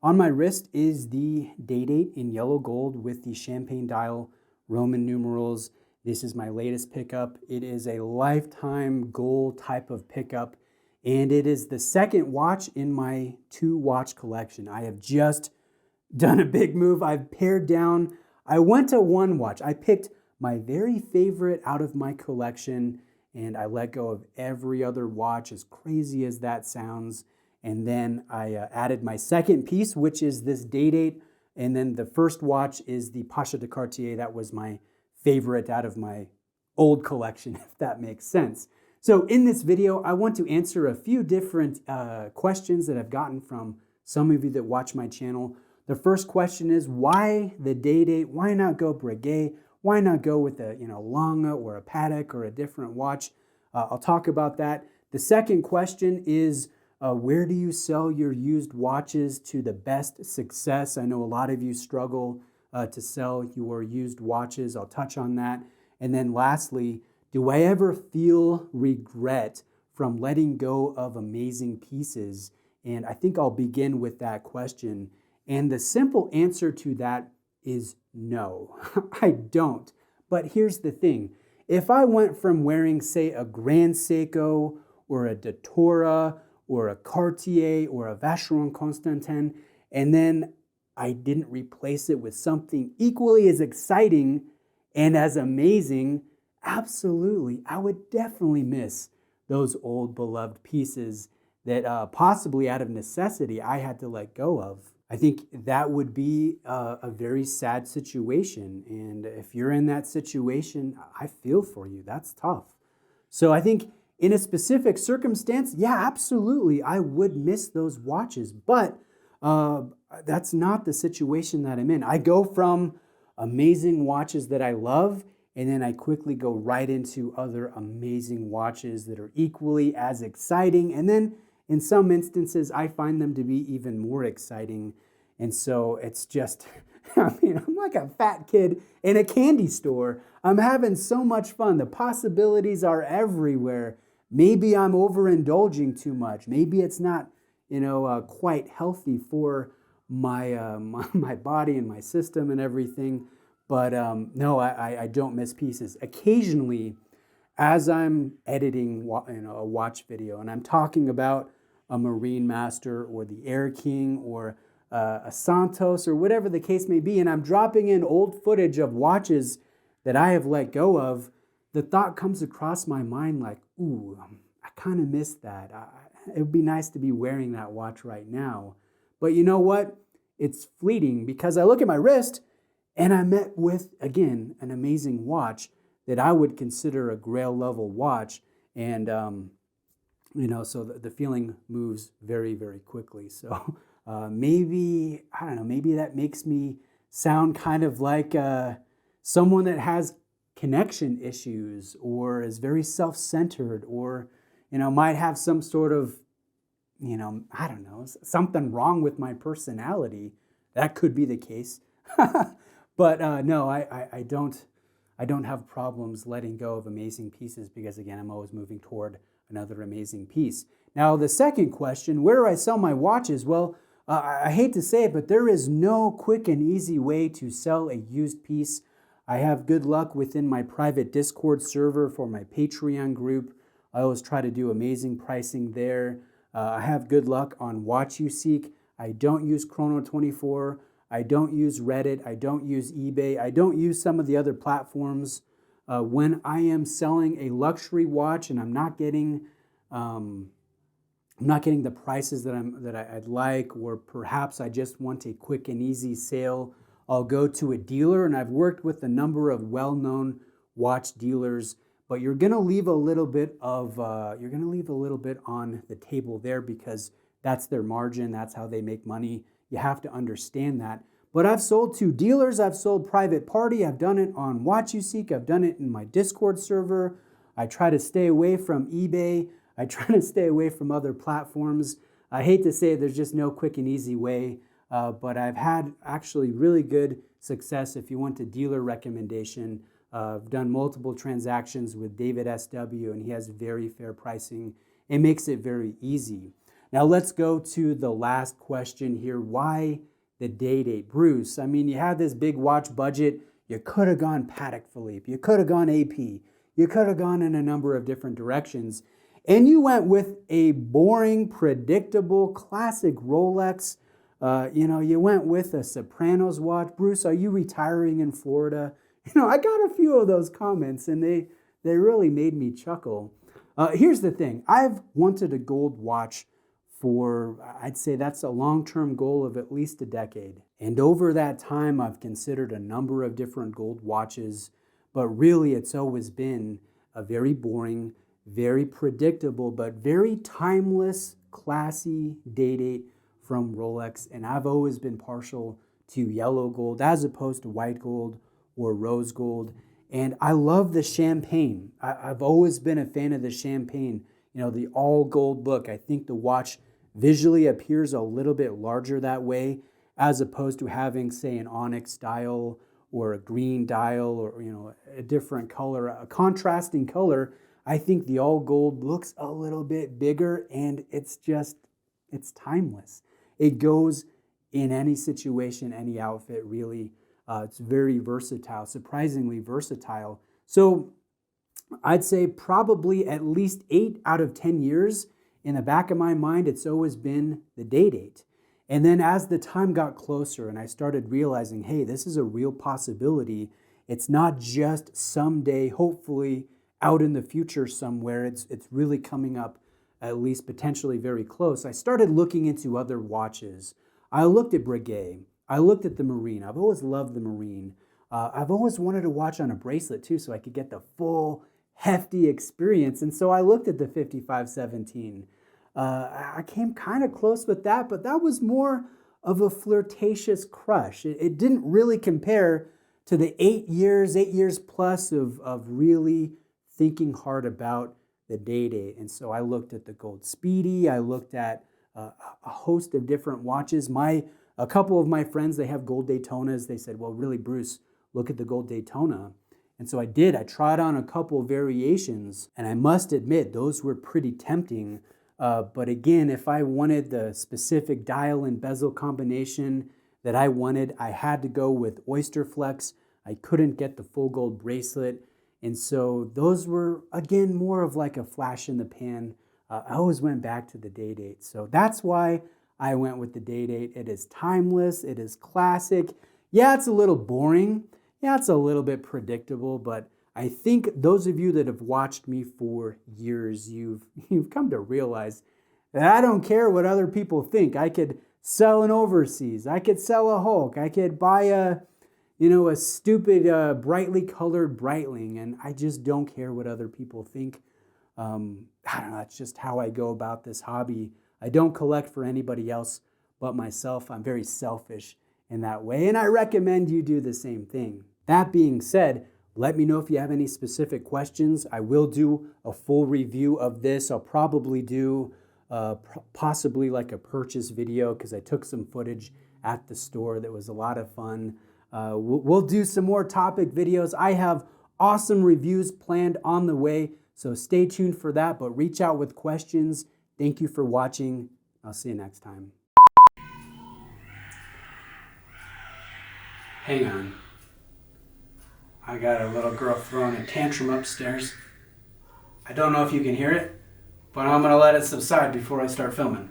On my wrist is the Day Date in yellow gold with the champagne dial, Roman numerals. This is my latest pickup. It is a lifetime goal type of pickup, and it is the second watch in my 2-watch collection. I have just done a big move. I've pared down. I went to 1 watch. I picked my very favorite out of my collection, and I let go of every other watch, as crazy as that sounds. And then I added my second piece, which is this Day Date. And then the first watch is the Pasha de Cartier. That was my favorite out of my old collection, if that makes sense. So in this video, I want to answer a few different questions that I've gotten from some of you that watch my channel. The first question is, why the Day Date? Why not go Breguet? Why not go with a Lange or a Patek or a different watch? I'll talk about that. The second question is, where do you sell your used watches to the best success? I know a lot of you struggle to sell your used watches. I'll touch on that. And then lastly, do I ever feel regret from letting go of amazing pieces? And I think I'll begin with that question. And the simple answer to that is no, I don't. But here's the thing. If I went from wearing, say, a Grand Seiko or a Datura or a Cartier or a Vacheron Constantin, and then I didn't replace it with something equally as exciting and as amazing, absolutely, I would definitely miss those old beloved pieces that possibly out of necessity I had to let go of. I think that would be a very sad situation. And if you're in that situation, I feel for you. That's tough. So I think in a specific circumstance, yeah, absolutely, I would miss those watches. But that's not the situation that I'm in. I go from amazing watches that I love, and then I quickly go right into other amazing watches that are equally as exciting. And then in some instances, I find them to be even more exciting. And so it's just, I'm like a fat kid in a candy store. I'm having so much fun. The possibilities are everywhere. Maybe I'm overindulging too much. Maybe it's not, quite healthy for my my body and my system and everything. But no, I don't miss pieces. Occasionally, as I'm editing a watch video and I'm talking about a Marine Master or the Air King or a Santos or whatever the case may be, and I'm dropping in old footage of watches that I have let go of, the thought comes across my mind like, ooh, I kind of miss that. It would be nice to be wearing that watch right now. But you know what? It's fleeting, because I look at my wrist and I met with, again, an amazing watch that I would consider a Grail level watch. And, so the feeling moves very, very quickly. So maybe, I don't know, maybe that makes me sound kind of like someone that has connection issues or is very self-centered or, might have some sort of, I don't know, something wrong with my personality. That could be the case. But no, I don't have problems letting go of amazing pieces because, again, I'm always moving toward another amazing piece. Now, the second question, where do I sell my watches? Well, I hate to say it, but there is no quick and easy way to sell a used piece. I have good luck within my private Discord server for my Patreon group. I always try to do amazing pricing there. I have good luck on Watch You Seek. I don't use Chrono24. I don't use Reddit. I don't use eBay. I don't use some of the other platforms. When I am selling a luxury watch and I'm not getting the prices that I'd like, or perhaps I just want a quick and easy sale, I'll go to a dealer, and I've worked with a number of well-known watch dealers. But you're going to leave a little bit on the table there, because that's their margin. That's how they make money. You have to understand that. But I've sold to dealers. I've sold private party. I've done it on Watch You Seek. I've done it in my Discord server. I try to stay away from eBay. I try to stay away from other platforms. I hate to say there's just no quick and easy way, but I've had actually really good success. If you want a dealer recommendation, I've done multiple transactions with David SW, and he has very fair pricing. It makes it very easy. Now let's go to the last question here. Why the Day Date? Bruce, I mean, you had this big watch budget. You could have gone Patek Philippe. You could have gone AP. You could have gone in a number of different directions. And you went with a boring, predictable, classic Rolex. You went with a Sopranos watch. Bruce, are you retiring in Florida? I got a few of those comments, and they really made me chuckle. Here's the thing. I've wanted a gold watch for, I'd say that's a long-term goal of at least a decade. And over that time, I've considered a number of different gold watches, but really it's always been a very boring, very predictable, but very timeless, classy Day Date from Rolex. And I've always been partial to yellow gold as opposed to white gold or rose gold. And I love the champagne. I've always been a fan of the champagne, the all gold look. I think the watch visually appears a little bit larger that way, as opposed to having, say, an onyx dial or a green dial or, a different color, a contrasting color. I think the all gold looks a little bit bigger, and it's timeless. It goes in any situation, any outfit, really. It's very versatile, surprisingly versatile. So I'd say probably at least 8 out of 10 years, in the back of my mind, it's always been the Day Date. And then as the time got closer and I started realizing, hey, this is a real possibility. It's not just someday, hopefully out in the future somewhere. It's really coming up, at least potentially very close. I started looking into other watches. I looked at Breguet. I looked at the Marine. I've always loved the Marine. I've always wanted to watch on a bracelet too, so I could get the full hefty experience. And so I looked at the 5517. I came kind of close with that, but that was more of a flirtatious crush. It didn't really compare to the 8 years plus of really thinking hard about the Day Date. And so I looked at the Gold Speedy. I looked at a host of different watches. A couple of my friends, they have gold Daytonas. They said, well, really, Bruce, look at the gold Daytona. And so I did. I tried on a couple of variations, and I must admit, those were pretty tempting. But again, if I wanted the specific dial and bezel combination that I wanted, I had to go with Oyster Flex. I couldn't get the full gold bracelet. And so those were, again, more of like a flash in the pan. I always went back to the Day Date. So that's why I went with the Day Date. It is timeless. It is classic. Yeah, it's a little boring. Yeah, it's a little bit predictable, but I think those of you that have watched me for years, you've come to realize that I don't care what other people think. I could sell an Overseas. I could sell a Hulk. I could buy a stupid brightly colored Breitling, and I just don't care what other people think. I don't know. That's just how I go about this hobby. I don't collect for anybody else but myself. I'm very selfish in that way, and I recommend you do the same thing. That being said, let me know if you have any specific questions. I will do a full review of this. I'll probably do possibly like a purchase video because I took some footage at the store that was a lot of fun. We'll do some more topic videos. I have awesome reviews planned on the way, so stay tuned for that, but reach out with questions. Thank you for watching. I'll see you next time. Hang on. I got a little girl throwing a tantrum upstairs. I don't know if you can hear it, but I'm going to let it subside before I start filming.